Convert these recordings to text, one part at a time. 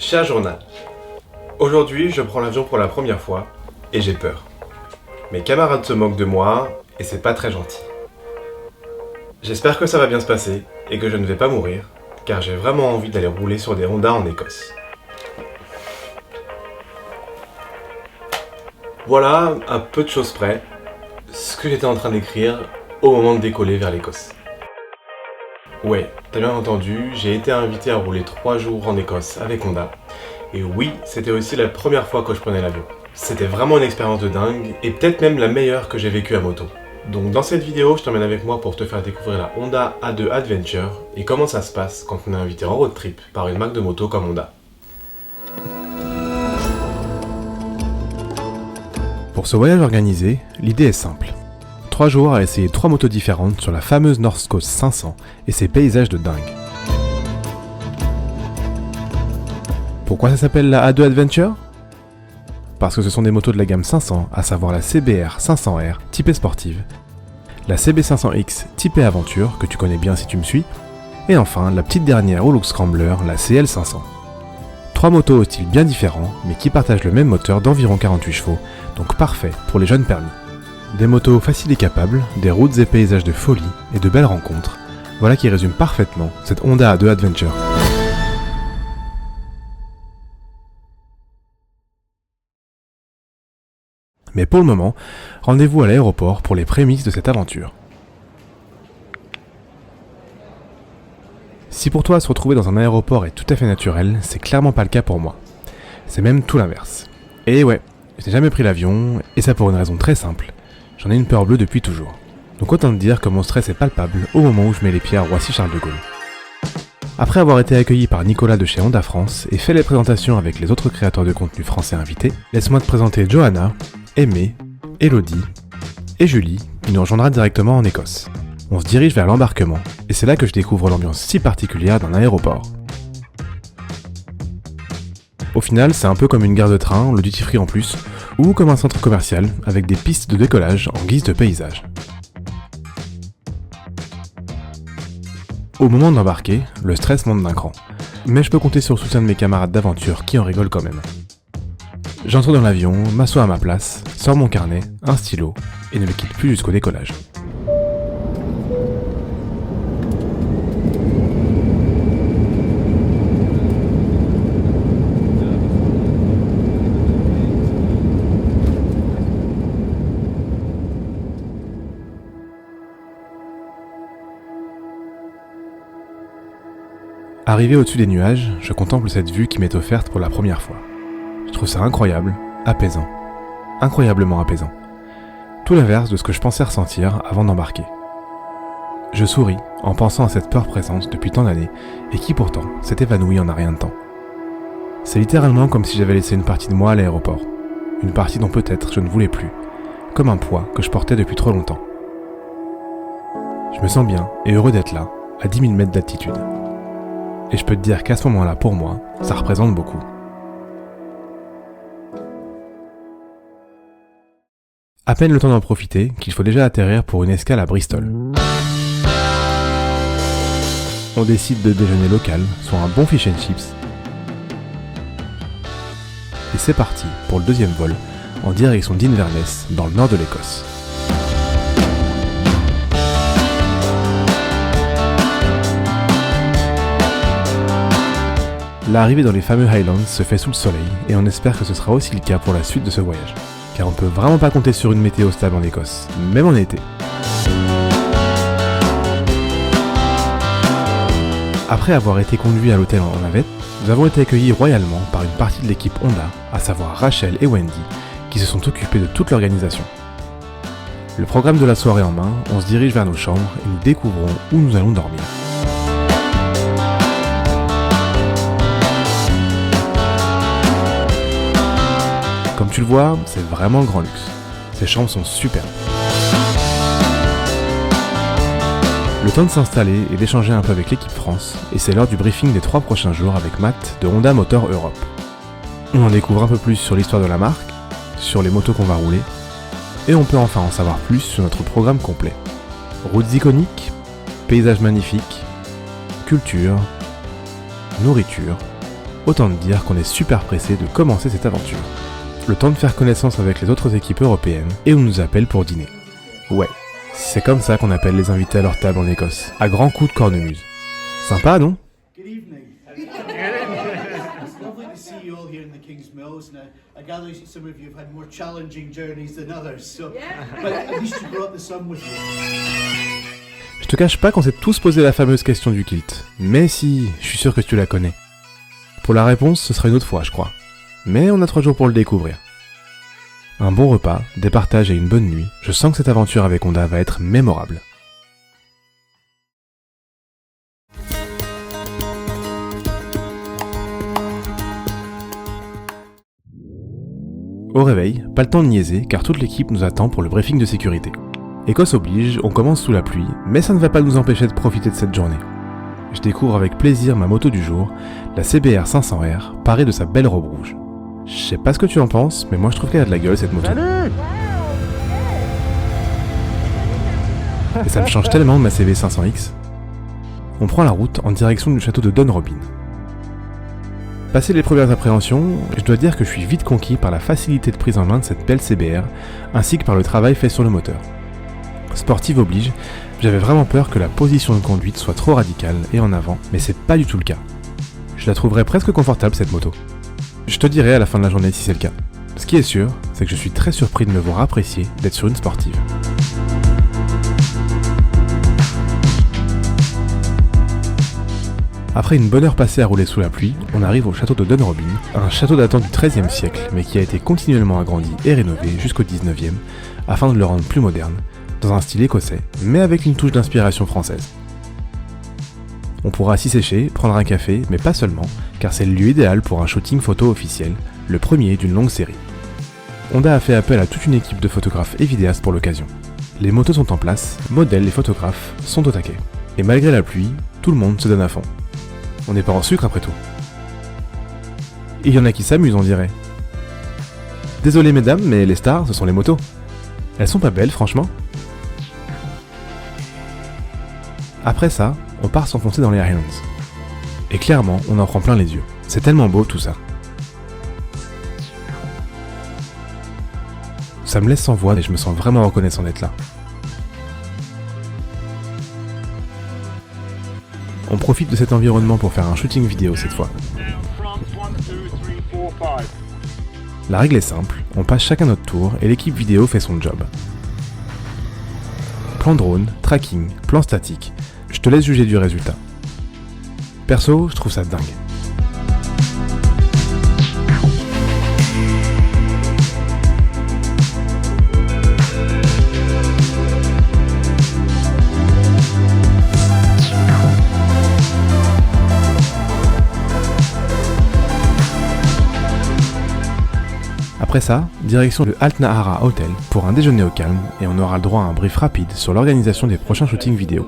Cher journal, aujourd'hui je prends l'avion pour la première fois et j'ai peur. Mes camarades se moquent de moi et c'est pas très gentil. J'espère que ça va bien se passer et que je ne vais pas mourir, car j'ai vraiment envie d'aller rouler sur des Honda en Écosse. Voilà, à peu de choses près, ce que j'étais en train d'écrire au moment de décoller vers l'Écosse. Ouais, t'as bien entendu, j'ai été invité à rouler 3 jours en Écosse avec Honda. Et oui, c'était aussi la première fois que je prenais l'avion. C'était vraiment une expérience de dingue, et peut-être même la meilleure que j'ai vécue à moto. Donc dans cette vidéo, je t'emmène avec moi pour te faire découvrir la Honda A2 Adventure et comment ça se passe quand on est invité en road trip par une marque de moto comme Honda. Pour ce voyage organisé, l'idée est simple. 3 jours à essayer 3 motos différentes sur la fameuse North Coast 500 et ses paysages de dingue. Pourquoi ça s'appelle la A2 Adventure ? Parce que ce sont des motos de la gamme 500, à savoir la CBR 500R typée sportive, la CB500X typée aventure, que tu connais bien si tu me suis, et enfin la petite dernière au look scrambler, la CL500. 3 motos au style bien différent, mais qui partagent le même moteur d'environ 48 chevaux, donc parfait pour les jeunes permis. Des motos faciles et capables, des routes et paysages de folie et de belles rencontres, voilà qui résume parfaitement cette Honda A2 Adventure. Mais pour le moment, rendez-vous à l'aéroport pour les prémices de cette aventure. Si pour toi se retrouver dans un aéroport est tout à fait naturel, c'est clairement pas le cas pour moi. C'est même tout l'inverse. Et ouais, je n'ai jamais pris l'avion, et ça pour une raison très simple. J'en ai une peur bleue depuis toujours. Donc autant te dire que mon stress est palpable au moment où je mets les pieds à Roissy-Charles de Gaulle. Après avoir été accueilli par Nicolas de chez Honda France et fait les présentations avec les autres créateurs de contenu français invités, laisse-moi te présenter Johanna, Aimée, Elodie et Julie, qui nous rejoindra directement en Écosse. On se dirige vers l'embarquement, et c'est là que je découvre l'ambiance si particulière d'un aéroport. Au final, c'est un peu comme une gare de train, le duty free en plus, ou comme un centre commercial, avec des pistes de décollage en guise de paysage. Au moment d'embarquer, le stress monte d'un cran, mais je peux compter sur le soutien de mes camarades d'aventure qui en rigolent quand même. J'entre dans l'avion, m'assois à ma place, sors mon carnet, un stylo, et ne me quitte plus jusqu'au décollage. Arrivé au-dessus des nuages, je contemple cette vue qui m'est offerte pour la première fois. Je trouve ça incroyable, apaisant. Incroyablement apaisant. Tout l'inverse de ce que je pensais ressentir avant d'embarquer. Je souris en pensant à cette peur présente depuis tant d'années et qui pourtant s'est évanouie en un rien de temps. C'est littéralement comme si j'avais laissé une partie de moi à l'aéroport. Une partie dont peut-être je ne voulais plus. Comme un poids que je portais depuis trop longtemps. Je me sens bien et heureux d'être là, à 10 000 mètres d'altitude. Et je peux te dire qu'à ce moment-là, pour moi, ça représente beaucoup. À peine le temps d'en profiter qu'il faut déjà atterrir pour une escale à Bristol. On décide de déjeuner local, soit un bon fish and chips. Et c'est parti pour le deuxième vol, en direction d'Inverness, dans le nord de l'Écosse. L'arrivée dans les fameux Highlands se fait sous le soleil et on espère que ce sera aussi le cas pour la suite de ce voyage. Car on peut vraiment pas compter sur une météo stable en Écosse, même en été. Après avoir été conduits à l'hôtel en navette, nous avons été accueillis royalement par une partie de l'équipe Honda, à savoir Rachel et Wendy, qui se sont occupés de toute l'organisation. Le programme de la soirée en main, on se dirige vers nos chambres et nous découvrons où nous allons dormir. Comme tu le vois, c'est vraiment le grand luxe. Ces chambres sont superbes. Le temps de s'installer et d'échanger un peu avec l'équipe France, et c'est l'heure du briefing des 3 prochains jours avec Matt de Honda Motor Europe. On en découvre un peu plus sur l'histoire de la marque, sur les motos qu'on va rouler, et on peut enfin en savoir plus sur notre programme complet. Routes iconiques, paysages magnifiques, culture, nourriture, Autant dire qu'on est super pressé de commencer cette aventure. Le temps de faire connaissance avec les autres équipes européennes et on nous appelle pour dîner. Ouais, c'est comme ça qu'on appelle les invités à leur table en Écosse, à grands coups de cornemuse. Sympa, non? Good evening. It's lovely to see you all here in the King's Mills. Now, I gather some of you have had more challenging journeys than others, so but at least you brought the sun with you. Je te cache pas qu'on s'est tous posé la fameuse question du kilt. Mais si, je suis sûr que tu la connais. Pour la réponse, ce sera une autre fois, je crois. Mais on a 3 jours pour le découvrir. Un bon repas, des partages et une bonne nuit, je sens que cette aventure avec Honda va être mémorable. Au réveil, pas le temps de niaiser car toute l'équipe nous attend pour le briefing de sécurité. Écosse oblige, on commence sous la pluie, mais ça ne va pas nous empêcher de profiter de cette journée. Je découvre avec plaisir ma moto du jour, la CBR 500R, parée de sa belle robe rouge. Je sais pas ce que tu en penses, mais moi je trouve qu'elle a de la gueule cette moto. Salut! Et ça me change tellement de ma CB 500X. On prend la route en direction du château de Dunrobin. Passé les premières appréhensions, je dois dire que je suis vite conquis par la facilité de prise en main de cette belle CBR, ainsi que par le travail fait sur le moteur. Sportive oblige, j'avais vraiment peur que la position de conduite soit trop radicale et en avant, mais c'est pas du tout le cas. Je la trouverais presque confortable cette moto. Je te dirai à la fin de la journée si c'est le cas. Ce qui est sûr, c'est que je suis très surpris de me voir apprécier d'être sur une sportive. Après une bonne heure passée à rouler sous la pluie, on arrive au château de Dunrobin, un château datant du XIIIe siècle, mais qui a été continuellement agrandi et rénové jusqu'au XIXe, afin de le rendre plus moderne, dans un style écossais, mais avec une touche d'inspiration française. On pourra s'y sécher, prendre un café, mais pas seulement, car c'est le lieu idéal pour un shooting photo officiel, le premier d'une longue série. Honda a fait appel à toute une équipe de photographes et vidéastes pour l'occasion. Les motos sont en place, modèles et photographes sont au taquet. Et malgré la pluie, tout le monde se donne à fond. On n'est pas en sucre après tout. Il y en a qui s'amusent, on dirait. Désolé mesdames, mais les stars, ce sont les motos. Elles sont pas belles, franchement. Après ça, on part s'enfoncer dans les Highlands. Et clairement, on en prend plein les yeux. C'est tellement beau tout ça. Ça me laisse sans voix et je me sens vraiment reconnaissant d'être là. On profite de cet environnement pour faire un shooting vidéo cette fois. La règle est simple, on passe chacun notre tour et l'équipe vidéo fait son job. Plan drone, tracking, plan statique, je te laisse juger du résultat. Perso, je trouve ça dingue. Après ça, direction le Altnahara Hotel pour un déjeuner au calme et on aura le droit à un brief rapide sur l'organisation des prochains shootings vidéo.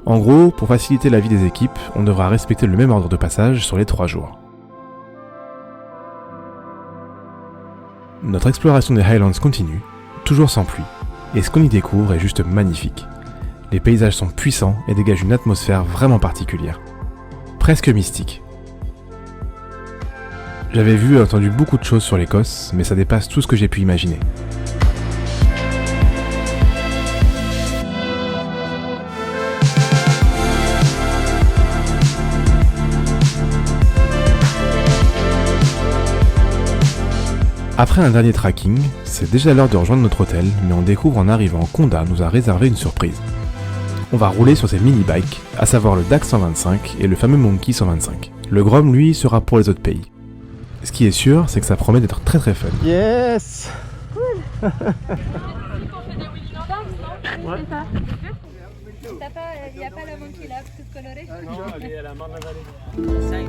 En gros, pour faciliter la vie des équipes, on devra respecter le même ordre de passage sur les 3 jours. Notre exploration des Highlands continue, toujours sans pluie, et ce qu'on y découvre est juste magnifique. Les paysages sont puissants et dégagent une atmosphère vraiment particulière. Presque mystique. J'avais vu et entendu beaucoup de choses sur l'Écosse, mais ça dépasse tout ce que j'ai pu imaginer. Après un dernier tracking, c'est déjà l'heure de rejoindre notre hôtel, mais on découvre en arrivant qu'Honda nous a réservé une surprise. On va rouler sur ces mini-bikes, à savoir le DAX 125 et le fameux Monkey 125. Le Grom, lui, sera pour les autres pays. Ce qui est sûr, c'est que ça promet d'être très très fun. Yes! Ouais. C'est ça. Il n'y a pas la monkey là, toute colorée. Non, elle est à la Marne-la-Vallée.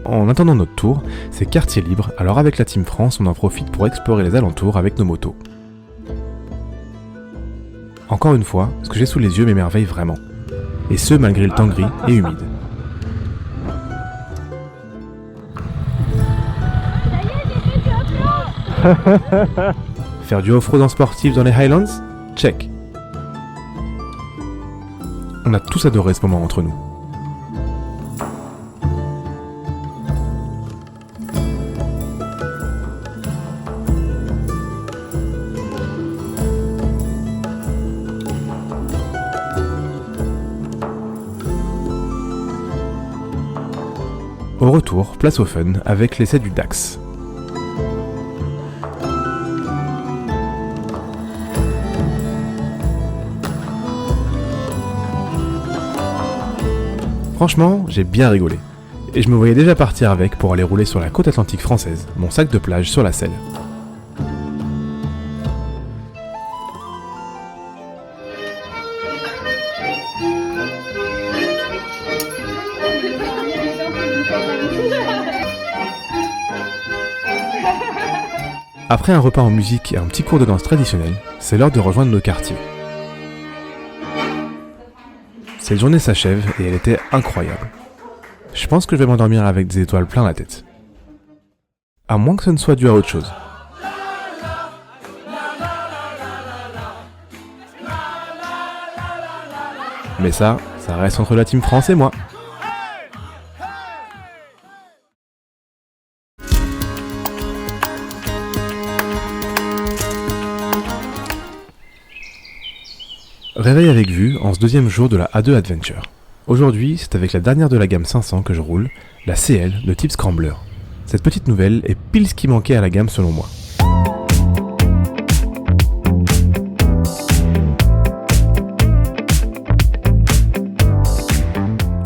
En attendant notre tour, c'est quartier libre, alors avec la Team France, on en profite pour explorer les alentours avec nos motos. Encore une fois, ce que j'ai sous les yeux m'émerveille vraiment. Et ce, malgré le temps gris et humide. Faire du off-road en sportif dans les Highlands? Check. On a tous adoré ce moment entre nous. Au retour, place au fun avec l'essai du Dax. Franchement, j'ai bien rigolé. Et je me voyais déjà partir avec pour aller rouler sur la côte atlantique française, mon sac de plage sur la selle. Après un repas en musique et un petit cours de danse traditionnel, c'est l'heure de rejoindre nos quartiers. Cette journée s'achève et elle était incroyable. Je pense que je vais m'endormir avec des étoiles plein la tête. À moins que ce ne soit dû à autre chose. Mais ça reste entre la team France et moi. Réveil avec vue en ce deuxième jour de la A2 Adventure. Aujourd'hui, c'est avec la dernière de la gamme 500 que je roule, la CL de type Scrambler. Cette petite nouvelle est pile ce qui manquait à la gamme selon moi.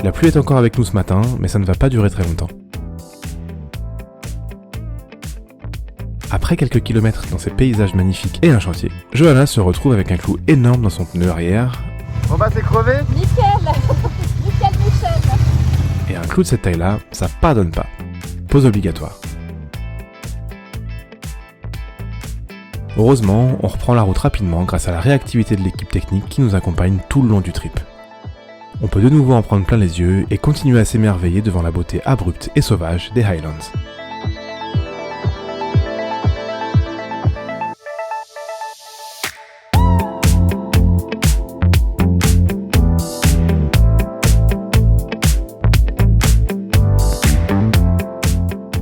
La pluie est encore avec nous ce matin, mais ça ne va pas durer très longtemps. Après quelques kilomètres dans ces paysages magnifiques et un chantier, Johanna se retrouve avec un clou énorme dans son pneu arrière. Bon bah t'es crevé ? Nickel. Nickel Michel. Et un clou de cette taille-là, ça pardonne pas. Pause obligatoire. Heureusement, on reprend la route rapidement grâce à la réactivité de l'équipe technique qui nous accompagne tout le long du trip. On peut de nouveau en prendre plein les yeux et continuer à s'émerveiller devant la beauté abrupte et sauvage des Highlands.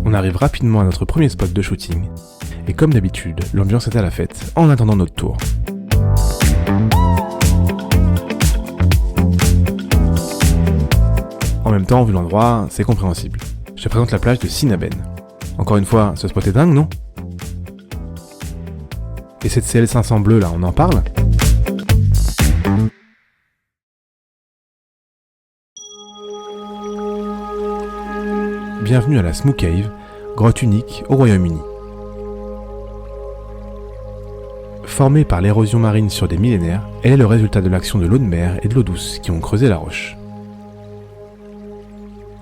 On arrive rapidement à notre premier spot de shooting, et comme d'habitude, l'ambiance est à la fête en attendant notre tour. En même temps, vu l'endroit, c'est compréhensible. Je te présente la plage de Sinaben. Encore une fois, ce spot est dingue, non ? Et cette CL500 bleue là, on en parle ? Bienvenue à la Smoo Cave, grotte unique au Royaume-Uni. Formée par l'érosion marine sur des millénaires, elle est le résultat de l'action de l'eau de mer et de l'eau douce qui ont creusé la roche.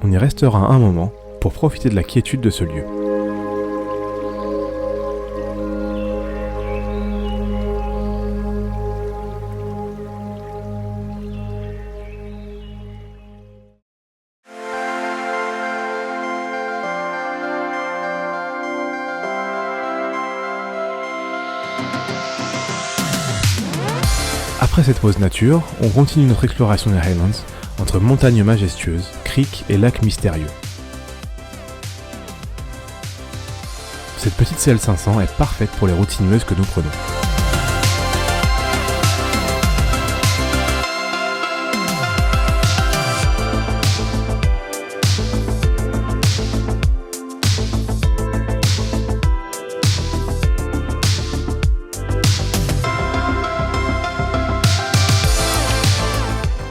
On y restera un moment pour profiter de la quiétude de ce lieu. Après cette pause nature, on continue notre exploration des Highlands entre montagnes majestueuses, criques et lacs mystérieux. Cette petite CL500 est parfaite pour les routes sinueuses que nous prenons.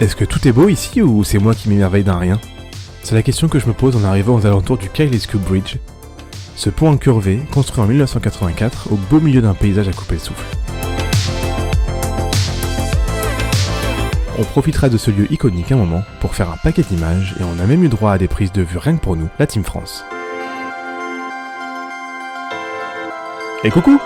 Est-ce que tout est beau ici ou c'est moi qui m'émerveille d'un rien ? C'est la question que je me pose en arrivant aux alentours du Kylesku Bridge, ce pont incurvé construit en 1984 au beau milieu d'un paysage à couper le souffle. On profitera de ce lieu iconique un moment pour faire un paquet d'images et on a même eu droit à des prises de vue rien que pour nous, la Team France. Et coucou !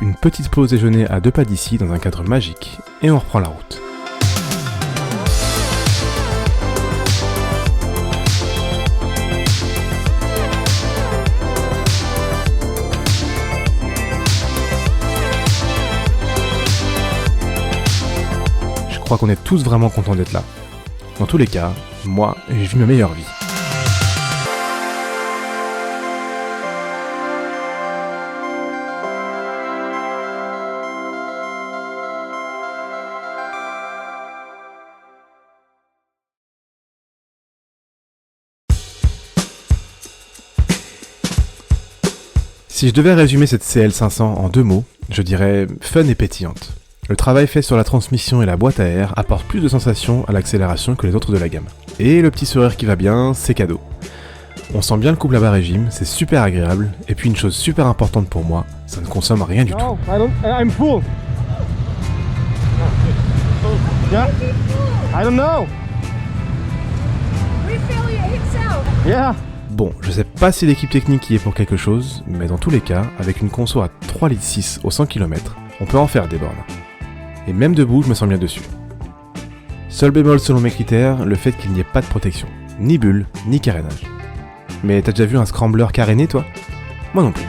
Une petite pause déjeuner à 2 pas d'ici dans un cadre magique, et on reprend la route. crois qu'on est tous vraiment contents d'être là. Dans tous les cas, moi, j'ai vu ma meilleure vie. Si je devais résumer cette CL500 en 2 mots, je dirais fun et pétillante. Le travail fait sur la transmission et la boîte à air apporte plus de sensations à l'accélération que les autres de la gamme. Et le petit sourire qui va bien, c'est cadeau. On sent bien le couple à bas régime, c'est super agréable, et puis une chose super importante pour moi, ça ne consomme rien du tout. No, I'm full. Yeah? I don't know. Refill himself. Yeah. Bon, je sais pas si l'équipe technique y est pour quelque chose, mais dans tous les cas, avec une conso à 3,6 litres au 100 km, on peut en faire des bornes. Et même debout, je me sens bien dessus. Seul bémol selon mes critères, le fait qu'il n'y ait pas de protection. Ni bulle, ni carénage. Mais t'as déjà vu un scrambler caréné, toi? Moi non plus.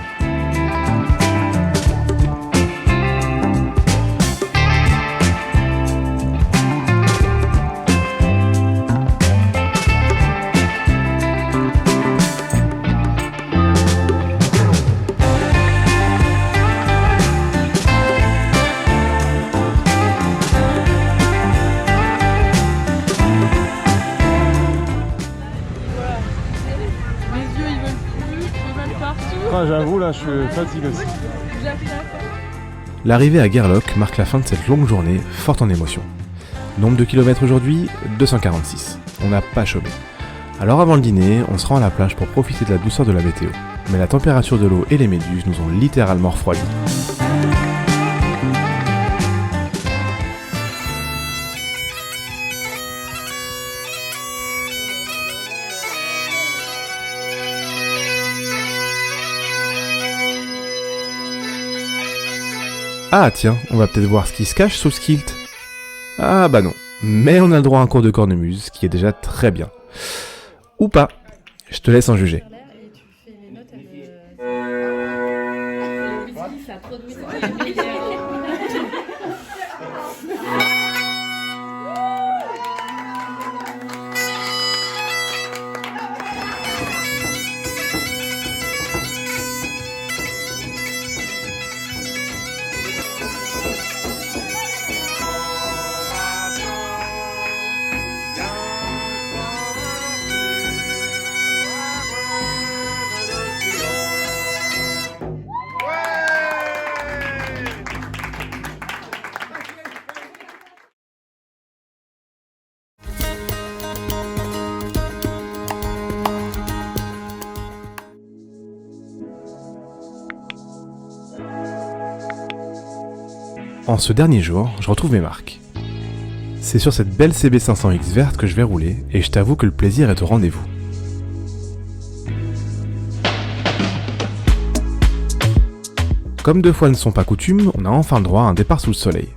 Ah, j'avoue, là, je suis fatigué aussi. L'arrivée à Gerlock marque la fin de cette longue journée, forte en émotions. Nombre de kilomètres aujourd'hui, 246. On n'a pas chômé. Alors avant le dîner, on se rend à la plage pour profiter de la douceur de la météo. Mais la température de l'eau et les méduses nous ont littéralement refroidis. Ah tiens, on va peut-être voir ce qui se cache sous ce kilt. Ah bah non, mais on a le droit à un cours de cornemuse, ce qui est déjà très bien. Ou pas, je te laisse en juger. Et tu fais les notes le whisky, ça a trop de whisky. En ce dernier jour, je retrouve mes marques. C'est sur cette belle CB500X verte que je vais rouler, et je t'avoue que le plaisir est au rendez-vous. Comme 2 fois ne sont pas coutumes, on a enfin le droit à un départ sous le soleil.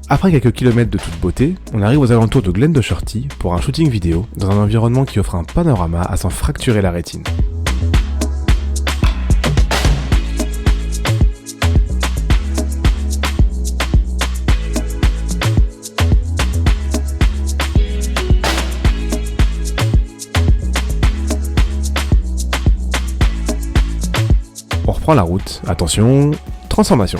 Après quelques kilomètres de toute beauté, on arrive aux alentours de Glen Docherty pour un shooting vidéo dans un environnement qui offre un panorama à s'en fracturer la rétine. On reprend la route, attention, transformation.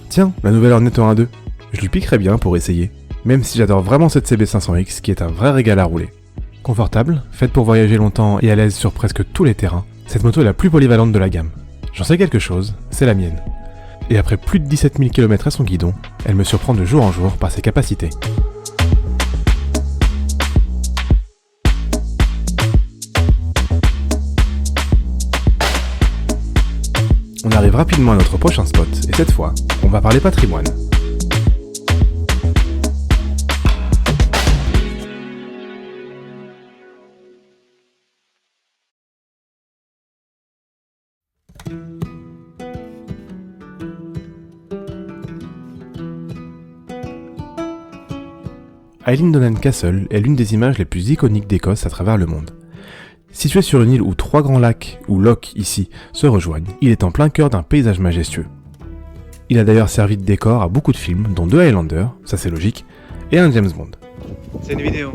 Tiens, la nouvelle Hornet 1.2, je lui piquerais bien pour essayer, même si j'adore vraiment cette CB500X qui est un vrai régal à rouler. Confortable, faite pour voyager longtemps et à l'aise sur presque tous les terrains, cette moto est la plus polyvalente de la gamme. J'en sais quelque chose, c'est la mienne. Et après plus de 17 000 km à son guidon, elle me surprend de jour en jour par ses capacités. On arrive rapidement à notre prochain spot, et cette fois, on va parler patrimoine. Eilean Castle est l'une des images les plus iconiques d'Écosse à travers le monde. Situé sur une île où 3 grands lacs, ou lochs ici, se rejoignent, il est en plein cœur d'un paysage majestueux. Il a d'ailleurs servi de décor à beaucoup de films, dont 2 Highlander, ça c'est logique, et un James Bond. C'est une vidéo.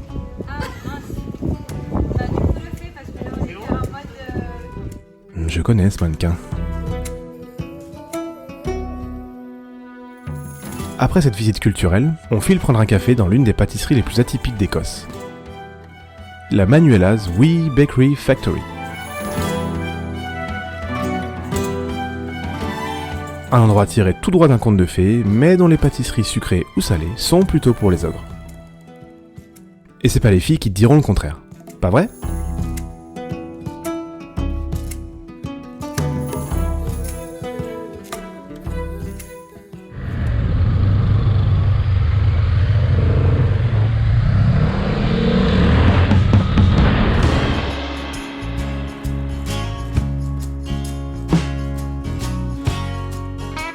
Ah, mince. Bah, du coup, je fais parce que là, on est en mode. Je connais ce mannequin. Après cette visite culturelle, on file prendre un café dans l'une des pâtisseries les plus atypiques d'Écosse. La Manuela's Wee Bakery Factory. Un endroit tiré tout droit d'un conte de fées, mais dont les pâtisseries sucrées ou salées sont plutôt pour les ogres. Et c'est pas les filles qui te diront le contraire. Pas vrai ?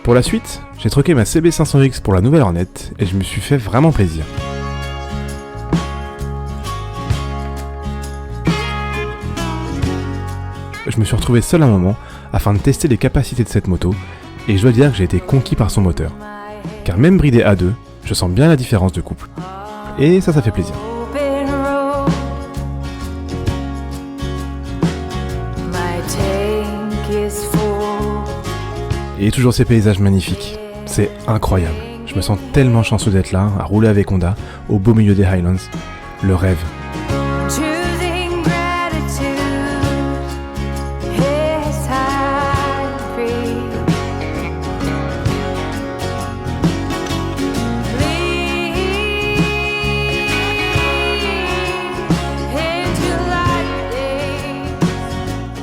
Pour la suite, j'ai troqué ma CB500X pour la nouvelle Hornet et je me suis fait vraiment plaisir. Je me suis retrouvé seul un moment afin de tester les capacités de cette moto et je dois dire que j'ai été conquis par son moteur. Car même bridé à deux, je sens bien la différence de couple. Et ça fait plaisir. Et toujours ces paysages magnifiques, c'est incroyable. Je me sens tellement chanceux d'être là, à rouler avec Honda, au beau milieu des Highlands. Le rêve.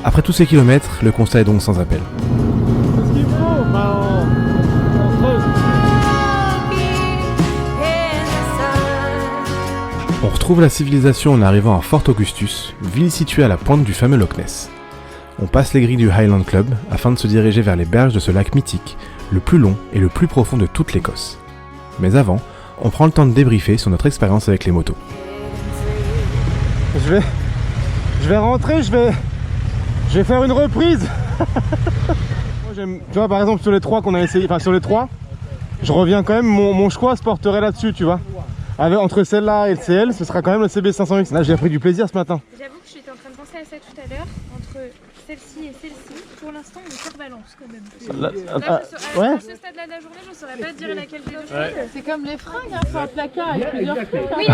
Après tous ces kilomètres, le constat est donc sans appel. Qu'est-ce qu'il faut? Bah, on creuse. On retrouve la civilisation en arrivant à Fort Augustus, ville située à la pointe du fameux Loch Ness. On passe les grilles du Highland Club afin de se diriger vers les berges de ce lac mythique, le plus long et le plus profond de toute l'Écosse. Mais avant, on prend le temps de débriefer sur notre expérience avec les motos. Je vais rentrer, je vais faire une reprise. Moi, tu vois, par exemple sur les 3 qu'on a essayé, enfin sur les 3, je reviens quand même, mon choix se porterait là-dessus, tu vois. Entre celle-là et le CL, ce sera quand même le CB500X. Là, j'ai pris du plaisir ce matin. J'avoue que j'étais en train de penser à ça tout à l'heure. Entre celle-ci et celle-ci, pour l'instant, mon cœur balance quand même. Ouais. À ce stade-là de la journée, je ne saurais pas te dire laquelle des deux choisir. C'est comme les fringues, hein, faut un placard avec plusieurs fringues. Oui,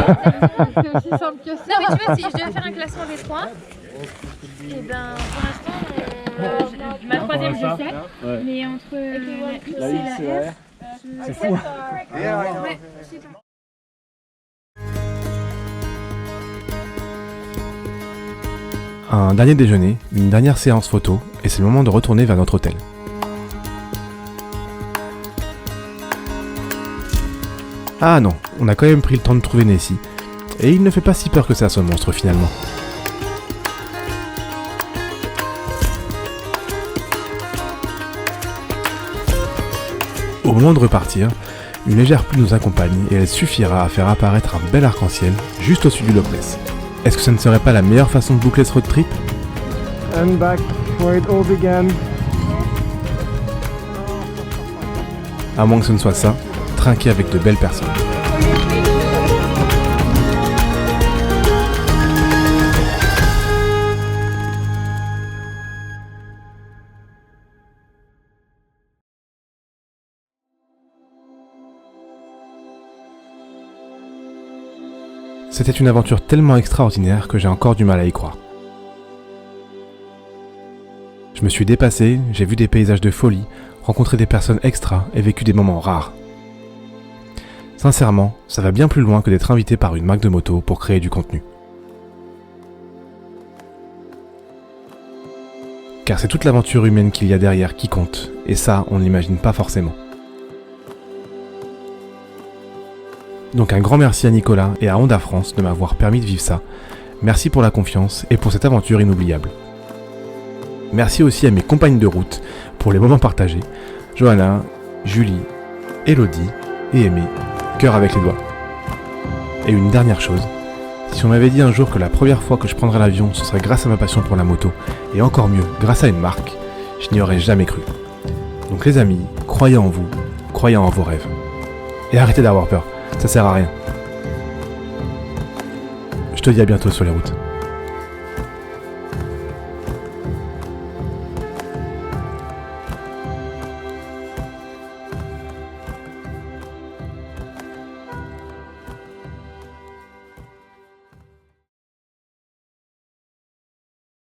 C'est aussi simple que ça. non, mais tu vois, si je devais faire un classement des 3, et ben pour l'instant, ma troisième, je sais. Mais entre la X et la F, C'est fou. ouais, c'est tout. Un dernier déjeuner, une dernière séance photo, et c'est le moment de retourner vers notre hôtel. Ah non, on a quand même pris le temps de trouver Nessie, et il ne fait pas si peur que ça ce monstre finalement. Au moment de repartir, une légère pluie nous accompagne et elle suffira à faire apparaître un bel arc-en-ciel juste au-dessus du Loch Ness. Est-ce que ça ne serait pas la meilleure façon de boucler ce road trip ? And back where it all began. À moins que ce ne soit ça, trinquer avec de belles personnes. C'était une aventure tellement extraordinaire que j'ai encore du mal à y croire. Je me suis dépassé, j'ai vu des paysages de folie, rencontré des personnes extra et vécu des moments rares. Sincèrement, ça va bien plus loin que d'être invité par une marque de moto pour créer du contenu. Car c'est toute l'aventure humaine qu'il y a derrière qui compte, et ça, on ne l'imagine pas forcément. Donc un grand merci à Nicolas et à Honda France de m'avoir permis de vivre ça. Merci pour la confiance et pour cette aventure inoubliable. Merci aussi à mes compagnes de route pour les moments partagés. Johanna, Julie, Elodie et Aimé, cœur avec les doigts. Et une dernière chose, si on m'avait dit un jour que la première fois que je prendrais l'avion ce serait grâce à ma passion pour la moto, et encore mieux, grâce à une marque, je n'y aurais jamais cru. Donc les amis, croyez en vous, croyant en vos rêves. Et arrêtez d'avoir peur, ça sert à rien. Je te dis à bientôt sur les routes.